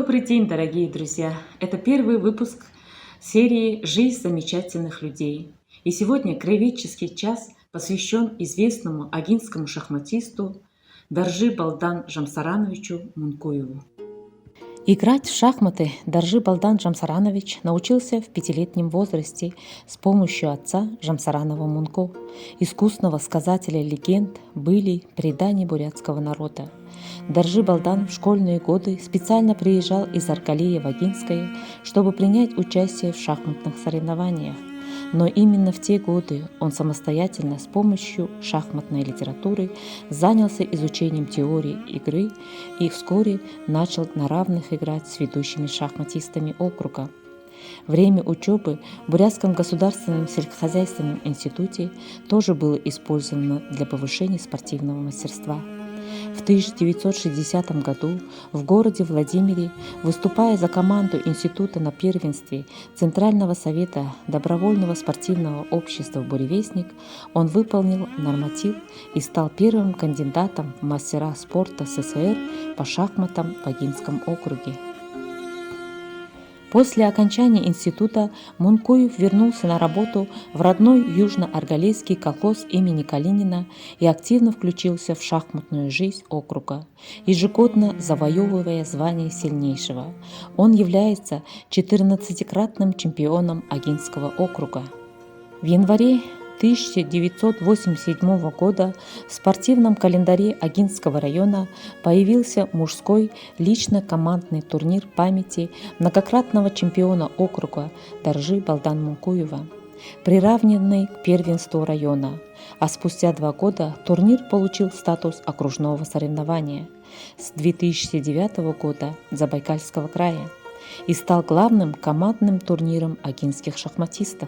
Добрый день, дорогие друзья! Это первый выпуск серии «Жизнь замечательных людей». И сегодня краеведческий час посвящен известному агинскому шахматисту Даржи Балдан Жамсарановичу Мункуеву. Играть в шахматы Даржи Балдан Жамсаранович научился в 5-летнем возрасте с помощью отца Жамсаранова Мунко, искусного сказателя легенд, былий, преданий бурятского народа. Даржи Балдан в школьные годы специально приезжал из Аркалии в Агинское, чтобы принять участие в шахматных соревнованиях. Но именно в те годы он самостоятельно с помощью шахматной литературы занялся изучением теории игры и вскоре начал на равных играть с ведущими шахматистами округа. Время учебы в Бурятском государственном сельскохозяйственном институте тоже было использовано для повышения спортивного мастерства. В 1960 году в городе Владимире, выступая за команду института на первенстве Центрального совета добровольного спортивного общества «Буревестник», он выполнил норматив и стал первым кандидатом в мастера спорта СССР по шахматам в Агинском округе. После окончания института Мункуев вернулся на работу в родной южно-аргалейский колхоз имени Калинина и активно включился в шахматную жизнь округа, ежегодно завоевывая звание сильнейшего. Он является 14-кратным чемпионом Агинского округа. В январе 1987 года в спортивном календаре Агинского района появился мужской лично-командный турнир памяти многократного чемпиона округа Даржи Балдан Мункуева, приравненный к первенству района, а спустя 2 года турнир получил статус окружного соревнования с 2009 года Забайкальского края и стал главным командным турниром агинских шахматистов.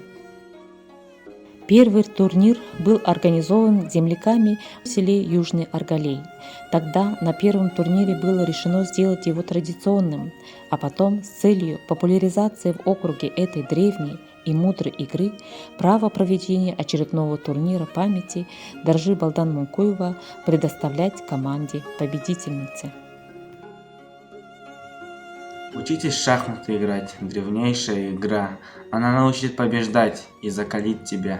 Первый турнир был организован земляками в селе Южный Аргалей. Тогда на первом турнире было решено сделать его традиционным, а потом с целью популяризации в округе этой древней и мудрой игры право проведения очередного турнира памяти Даржи Балдан Мункуева предоставлять команде победительницы. Учитесь в шахматы играть, древнейшая игра. Она научит побеждать и закалит тебя.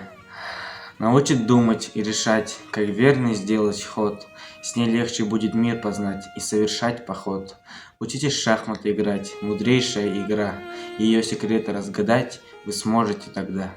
Научит думать и решать, как верно сделать ход. С ней легче будет мир познать и совершать поход. Учитесь в шахматы играть, мудрейшая игра. Ее секреты разгадать вы сможете тогда.